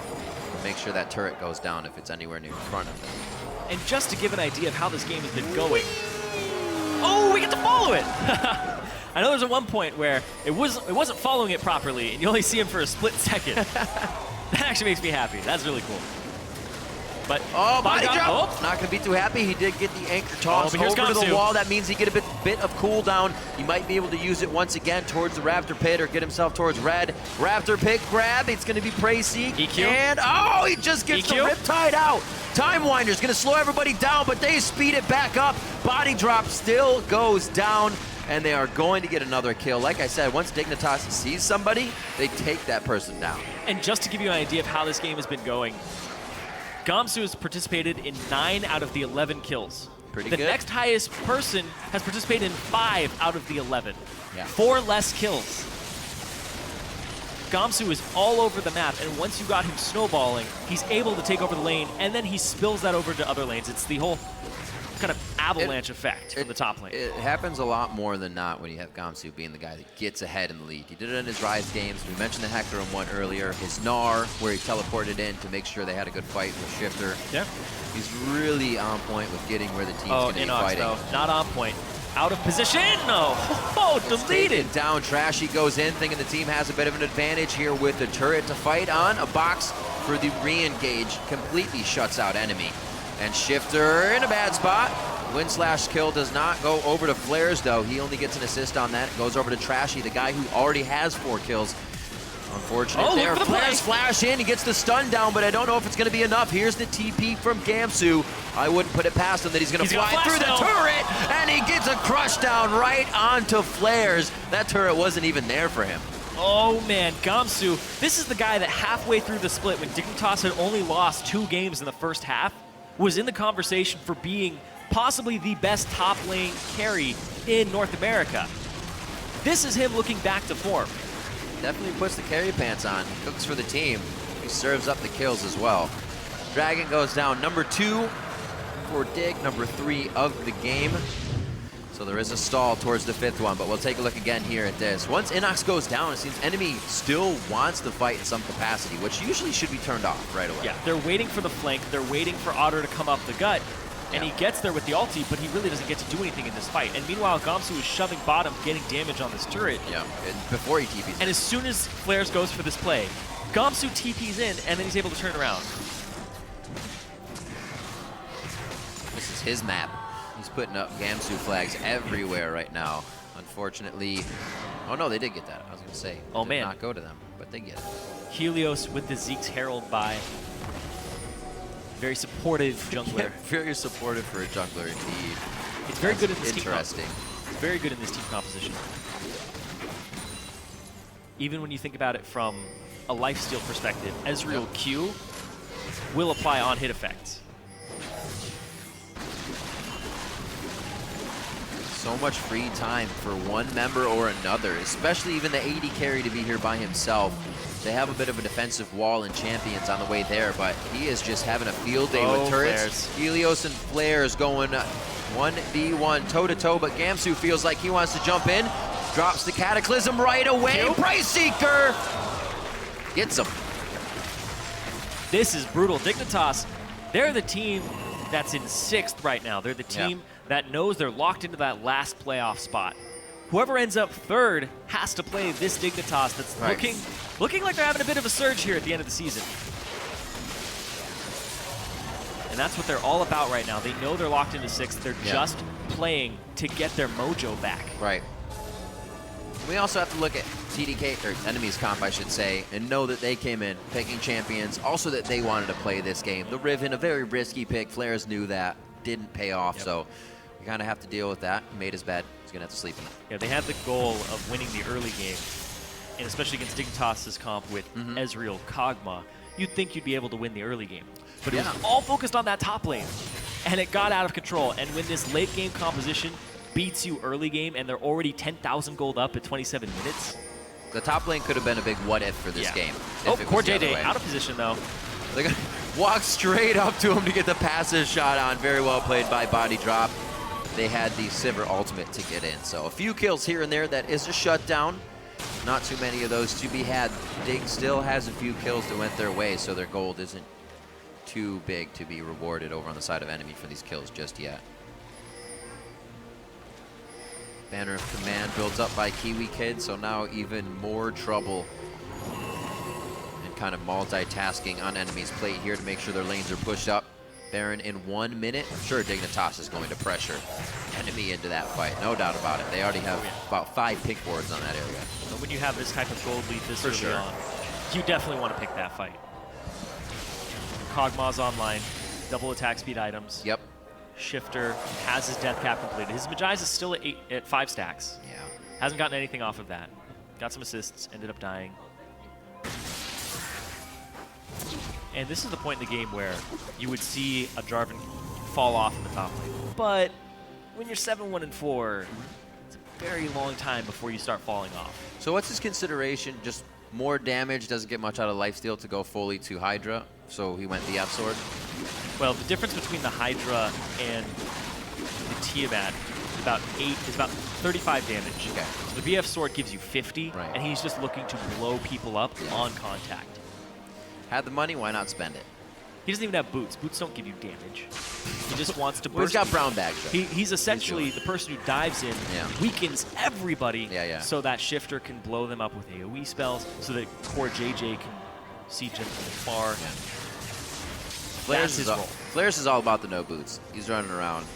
Make sure that turret goes down if it's anywhere near in front of them. And just to give an idea of how this game has been going. Oh, we get to follow it! I know there's at one point where it wasn't following it properly, and you only see him for a split second. That actually makes me happy. That's really cool. But body drop! Oh, not gonna be too happy. He did get the anchor toss over to the wall. That means he get a bit of cooldown. He might be able to use it once again towards the Raptor Pit or get himself towards red. Raptor Pit grab. It's gonna be Prey-Seek. EQ. And he just gets the Riptide out. Time Winder's gonna slow everybody down, but they speed it back up. Body drop still goes down, and they are going to get another kill. Like I said, once Dignitas sees somebody, they take that person down. And just to give you an idea of how this game has been going, Gamsu has participated in 9 out of the 11 kills. Pretty good. The next highest person has participated in 5 out of the 11. Yeah. 4 less kills. Gamsu is all over the map, and once you got him snowballing, he's able to take over the lane, and then he spills that over to other lanes. It's the whole kind of avalanche effect from the top lane. It happens a lot more than not when you have Gamsu being the guy that gets ahead in the lead. He did it in his Rise games. We mentioned the Hecarim one earlier. His Gnar, where he teleported in to make sure they had a good fight with Shifter. Yeah. He's really on point with getting where the team's going to be fighting. Though, not on point. Out of position, no. Oh, deleted. Down, Trashy goes in, thinking the team has a bit of an advantage here with the turret to fight on. A box for the re-engage completely shuts out enemy. And Shifter in a bad spot. Win/kill does not go over to Flares, though. He only gets an assist on that. It goes over to Trashy, the guy who already has 4 kills. Unfortunate there. Flares flash in. He gets the stun down, but I don't know if it's going to be enough. Here's the TP from Gamsu. I wouldn't put it past him that he's going to fly through the turret, and he gets a crush down right onto Flares. That turret wasn't even there for him. Oh man, Gamsu, this is the guy that halfway through the split, when Dignitas had only lost 2 games in the first half, was in the conversation for being possibly the best top lane carry in North America. This is him looking back to form. Definitely puts the carry pants on. Cooks for the team. He serves up the kills as well. Dragon goes down. Number 2 for Dig. Number 3 of the game. So there is a stall towards the 5th one, but we'll take a look again here at this. Once Inox goes down, it seems enemy still wants to fight in some capacity, which usually should be turned off right away. Yeah, they're waiting for the flank. They're waiting for Otter to come up the gut. And he gets there with the ulti, but he really doesn't get to do anything in this fight. And meanwhile, Gamsu is shoving bottom, getting damage on this turret. Yeah, and before he TPs in. And as soon as Flares goes for this play, Gamsu TPs in, and then he's able to turn around. This is his map. He's putting up Gamsu flags everywhere right now. Unfortunately, oh no, they did get that. I was going to say, oh did man, not go to them, but they get it. Helios with the Zeke's Herald by. Very supportive jungler. Yeah, very supportive for a jungler indeed. It's very good in this interesting. It's very good in this team composition. Even when you think about it from a lifesteal perspective, Ezreal Q will apply on hit effects. So much free time for one member or another, especially even the AD carry to be here by himself. They have a bit of a defensive wall in Champions on the way there, but he is just having a field day with turrets. Flares. Helios and Flares going 1v1 toe-to-toe, but Gamsu feels like he wants to jump in. Drops the Cataclysm right away. Price-Seeker gets him. This is brutal. Dignitas, they're the team that's in 6th right now. They're the team that knows they're locked into that last playoff spot. Whoever ends up 3rd has to play this Dignitas that's looking like they're having a bit of a surge here at the end of the season. And that's what they're all about right now. They know they're locked into 6th. They're just playing to get their mojo back. Right. We also have to look at TDK, or enemies comp, I should say, and know that they came in picking Champions. Also that they wanted to play this game. The Riven, a very risky pick. Flares knew that. Didn't pay off, so we kind of have to deal with that. He made his bed. He's going to have to sleep in it. Yeah, they had the goal of winning the early game, and especially against Dignitas' comp with Ezreal Kog'Maw, you'd think you'd be able to win the early game. But it was all focused on that top lane, and it got out of control. And when this late game composition beats you early game, and they're already 10,000 gold up at 27 minutes. The top lane could have been a big what if for this game. Oh, Core JJ out of position though. They're gonna walk straight up to him to get the passive shot on. Very well played by Body Drop. they had the Sivir ultimate to get in. So a few kills here and there. That is a shutdown. Not too many of those to be had. Dig still has a few kills that went their way, so their gold isn't too big to be rewarded over on the side of enemy for these kills just yet. Banner of Command builds up by Kiwi Kid, so now even more trouble and kind of multitasking on enemy's plate here to make sure their lanes are pushed up. Baron in 1 minute. I'm sure Dignitas is going to pressure enemy into that fight, no doubt about it. They already have about 5 pick boards on that area. But when you have this type of gold lead this early on, you definitely want to pick that fight. Kog'Maw's online, double attack speed items. Yep. Shifter has his death cap completed. His Magi's is still at 5 stacks. Yeah. Hasn't gotten anything off of that. Got some assists, ended up dying. And this is the point in the game where you would see a Jarvan fall off in the top lane. But when you're 7-1-4, it's a very long time before you start falling off. So what's his consideration? Just more damage, doesn't get much out of lifesteal to go fully to Hydra, so he went the F-Sword? Well, the difference between the Hydra and the Tiamat is about 35 damage. Okay. So the BF Sword gives you 50, and he's just looking to blow people up on contact. Had the money, why not spend it? He doesn't even have boots. Boots don't give you damage. He just wants to burst. Well, he's got brown bags, though. He's essentially the person who dives in, weakens everybody, so that Shifter can blow them up with AoE spells, so that core JJ can see Jim from far. Flares is all about the no boots. He's running around,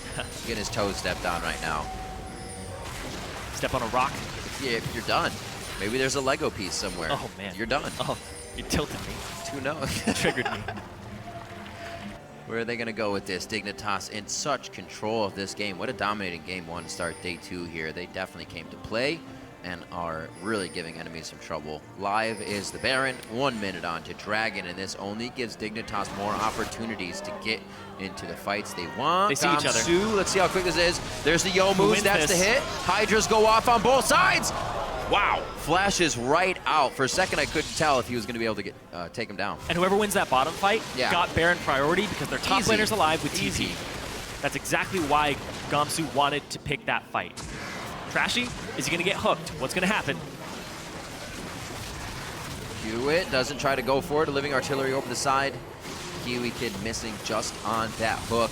getting his toes stepped on right now. Step on a rock? Yeah, you're done. Maybe there's a Lego piece somewhere. Oh, man. You're done. Oh, you tilted me. Who knows? Triggered me. Where are they going to go with this? Dignitas in such control of this game. What a dominating game one to start day 2 here. They definitely came to play and are really giving enemies some trouble. Live is the Baron, 1 minute on to Dragon, and this only gives Dignitas more opportunities to get into the fights they want. They see each other. Let's see how quick this is. There's the Yo moves, that's the hit. Hydras go off on both sides. Wow, flashes right out. For a second, I couldn't tell if he was going to be able to get take him down. And whoever wins that bottom fight got Baron priority because their top laner's alive with TP. That's exactly why Gamsu wanted to pick that fight. Trashy, is he going to get hooked? What's going to happen? Hewitt doesn't try to go for it. A living artillery over the side. Kiwi Kid missing just on that hook.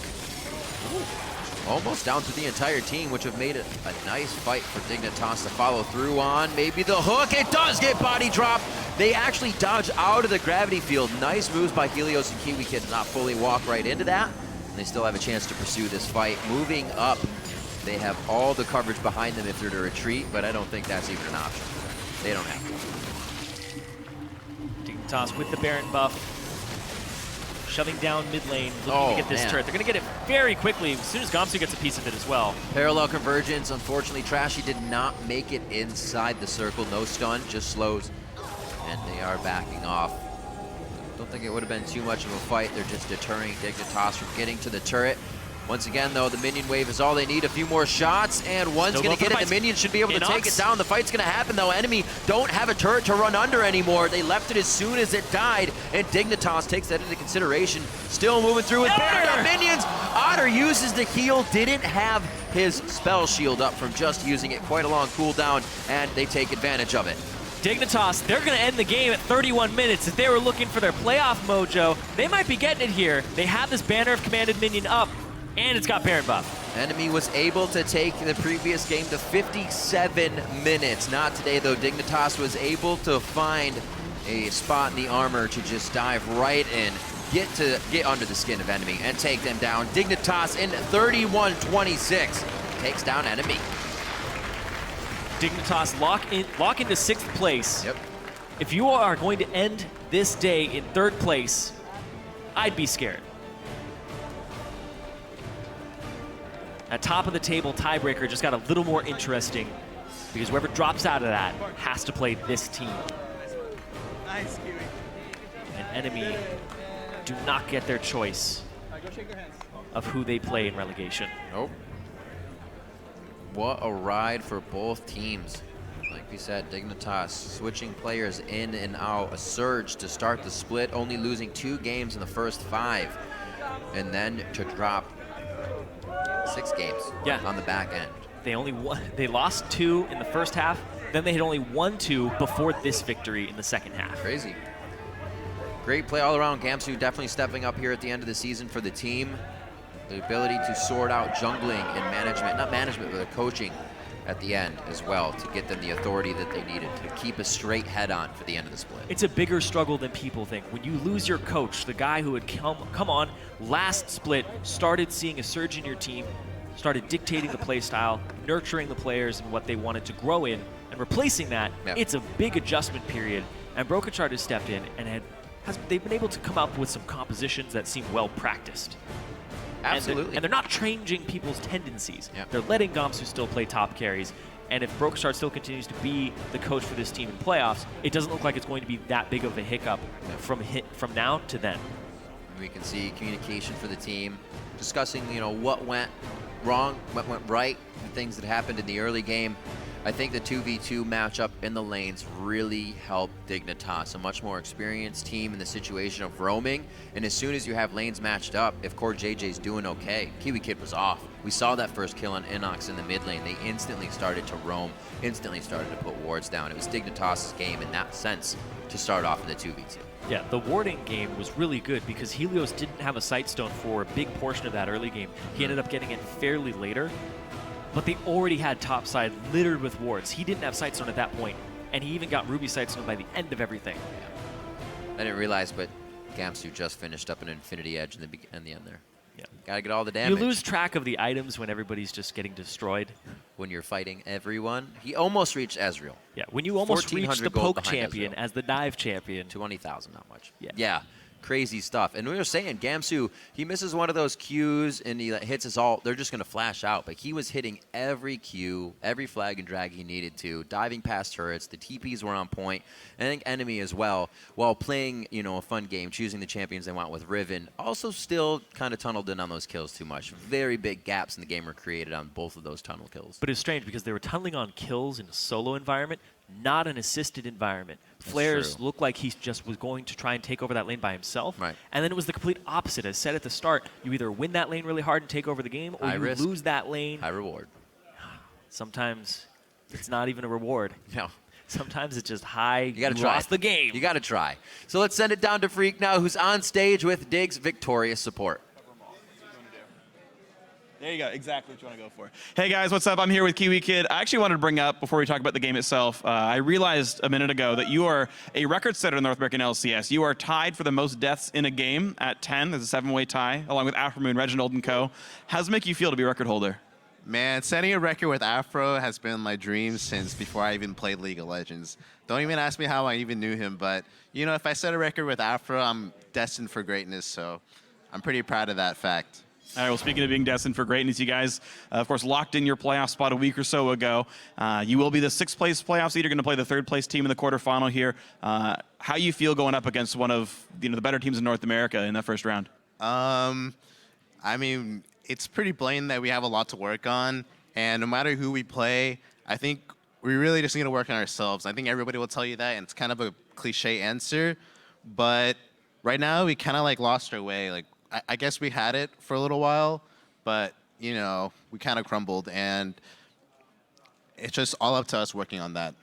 Almost down to the entire team, which have made it a nice fight for Dignitas to follow through on. Maybe the hook. It does get body drop. They actually dodge out of the gravity field. Nice moves by Helios and Kiwi Kid to not fully walk right into that. And they still have a chance to pursue this fight. Moving up, they have all the coverage behind them if they're to retreat, but I don't think that's even an option. They don't have to. Dignitas with the Baron buff. Shoving down mid lane, looking to get this turret. They're going to get it very quickly as soon as Gamsu gets a piece of it as well. Parallel convergence. Unfortunately, Trashy did not make it inside the circle. No stun, just slows. And they are backing off. Don't think it would have been too much of a fight. They're just deterring Dignitas from getting to the turret. Once again, though, the minion wave is all they need. A few more shots, and one's going to get it. The minion should be able to take it down. The fight's going to happen, though. Enemy don't have a turret to run under anymore. They left it as soon as it died, and Dignitas takes that into consideration. Still moving through with Baron minions. Otter uses the heal. Didn't have his spell shield up from just using it. Quite a long cooldown, and they take advantage of it. Dignitas, they're going to end the game at 31 minutes. If they were looking for their playoff mojo, they might be getting it here. They have this Banner of Commanded minion up, and it's got Baron buff. Enemy was able to take the previous game to 57 minutes. Not today, though. Dignitas was able to find a spot in the armor to just dive right in, get under the skin of enemy, and take them down. Dignitas in 31-26 takes down enemy. Dignitas lock into 6th place. Yep. If you are going to end this day in 3rd place, I'd be scared. At top of the table, tiebreaker just got a little more interesting because whoever drops out of that has to play this team. Nice, Kiwi. And enemy do not get their choice of who they play in relegation. Nope. What a ride for both teams. Like we said, Dignitas switching players in and out. A surge to start the split, only losing 2 games in the first 5. And then to drop 6 games on the back end. They lost 2 in the first half, then they had only won 2 before this victory in the second half. Crazy. Great play all around. Gamsu definitely stepping up here at the end of the season for the team. The ability to sort out jungling and management, not management, but the coaching at the end as well to get them the authority that they needed to keep a straight head on for the end of the split. It's a bigger struggle than people think. When you lose your coach, the guy who had come on last split, started seeing a surge in your team, started dictating the play style, nurturing the players and what they wanted to grow in, and replacing that, it's a big adjustment period. And Brokenshard has stepped in and they've been able to come up with some compositions that seem well practiced. Absolutely. And they're not changing people's tendencies. They're letting Gamsu still play top carries. And if Brokenshard still continues to be the coach for this team in playoffs, it doesn't look like it's going to be that big of a hiccup from now to then. We can see communication for the team, discussing, what went wrong, what went right, the things that happened in the early game. I think the 2v2 matchup in the lanes really helped Dignitas, a much more experienced team in the situation of roaming. And as soon as you have lanes matched up, if Core JJ's doing okay, Kiwi Kid was off. We saw that first kill on Inox in the mid lane. They instantly started to roam, instantly started to put wards down. It was Dignitas' game in that sense to start off in the 2v2. Yeah, the warding game was really good because Helios didn't have a Sightstone for a big portion of that early game. He ended up getting it fairly later. But they already had topside littered with wards. He didn't have Sightstone at that point, and he even got Ruby Sightstone by the end of everything. I didn't realize, but Gamsu just finished up an Infinity Edge in the end there. Gotta get all the damage. You lose track of the items when everybody's just getting destroyed. When you're fighting everyone. He almost reached Ezreal. Yeah, when you almost reach the poke champion as the dive champion. 20,000, not much. Yeah. Crazy stuff. And we were saying, Gamsu, he misses one of those Qs and he hits his ult. They're just going to flash out. But he was hitting every Q, every flag and drag he needed to, diving past turrets. The TPs were on point. And I think enemy as well, while playing, a fun game, choosing the champions they want with Riven, also still kind of tunneled in on those kills too much. Very big gaps in the game were created on both of those tunnel kills. But it's strange because they were tunneling on kills in a solo environment, not an assisted environment. Flares looked like he just was going to try and take over that lane by himself. Right. And then it was the complete opposite. As said at the start, you either win that lane really hard and take over the game, or you lose that lane. High reward. Sometimes it's not even a reward. No. Sometimes it's just high, you gotta try. Lost the game. You got to try. So let's send it down to Freak now, who's on stage with Dig's victorious support. There you go, exactly what you want to go for. Hey guys, what's up? I'm here with Kiwi Kid. I actually wanted to bring up, before we talk about the game itself, I realized a minute ago that you are a record setter in the North American LCS. You are tied for the most deaths in a game at 10. There's a 7-way tie, along with Afromoon, Reginald, and co. How does it make you feel to be a record holder? Man, setting a record with Afro has been my dream since before I even played League of Legends. Don't even ask me how I even knew him, but, if I set a record with Afro, I'm destined for greatness, so I'm pretty proud of that fact. All right, well, speaking of being destined for greatness, you guys, of course, locked in your playoff spot a week or so ago. You will be the 6th-place playoff seed. You're going to play the 3rd-place team in the quarterfinal here. How you feel going up against one of the better teams in North America in that first round? I mean, it's pretty blatant that we have a lot to work on, and no matter who we play, I think we really just need to work on ourselves. I think everybody will tell you that, and it's kind of a cliche answer, but right now we kind of lost our way. I guess we had it for a little while, but, we kind of crumbled, and it's just all up to us working on that.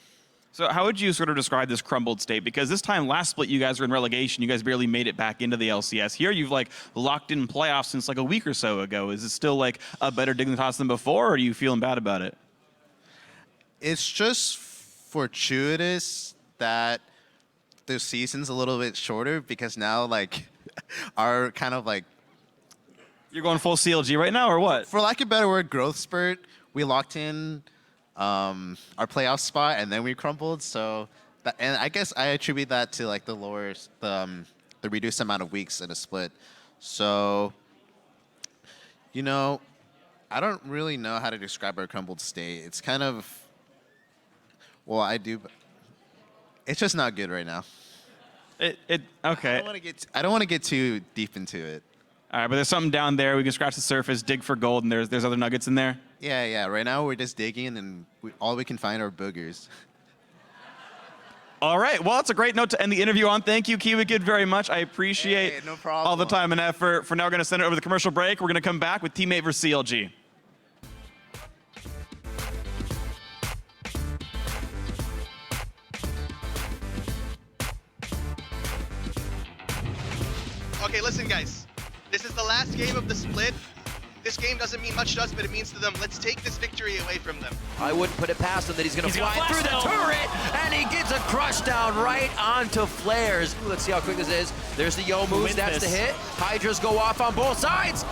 So how would you sort of describe this crumbled state? Because this time last split, you guys were in relegation. You guys barely made it back into the LCS. Here, you've locked in playoffs since a week or so ago. Is it still a better Dignitas than before, or are you feeling bad about it? It's just fortuitous that the season's a little bit shorter because now, our kind of You're going full CLG right now, or what? For lack of a better word, growth spurt. We locked in our playoff spot, and then we crumbled. So, and I guess I attribute that to the reduced amount of weeks in a split. So, I don't really know how to describe our crumbled state. It's kind of, well, I do, but it's just not good right now. Okay. I don't want to get too deep into it. All right, but there's something down there. We can scratch the surface, dig for gold, and there's other nuggets in there. Yeah. Right now we're just digging, and all we can find are boogers. All right. Well, it's a great note to end the interview on. Thank you, Kiwi Kid, very much. I appreciate no problem. all the time and effort. For now, we're going to send it over the commercial break. We're going to come back with Teammate vs. CLG. Okay, listen, guys. This is the last game of the split. This game doesn't mean much to us, but it means to them. Let's take this victory away from them. I wouldn't put it past him that he's going to fly gonna through the flash turret, and he gets a crush down right onto flares. Ooh, let's see how quick this is. There's the Yo moves, that's the hit. Hydras go off on both sides.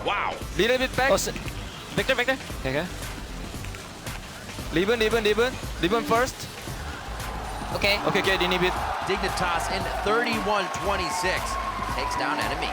Wow. Little bit back. Vector. Okay. Ribbon first. Okay. Okay, inhibit. Dignitas in 31-26 takes down enemy.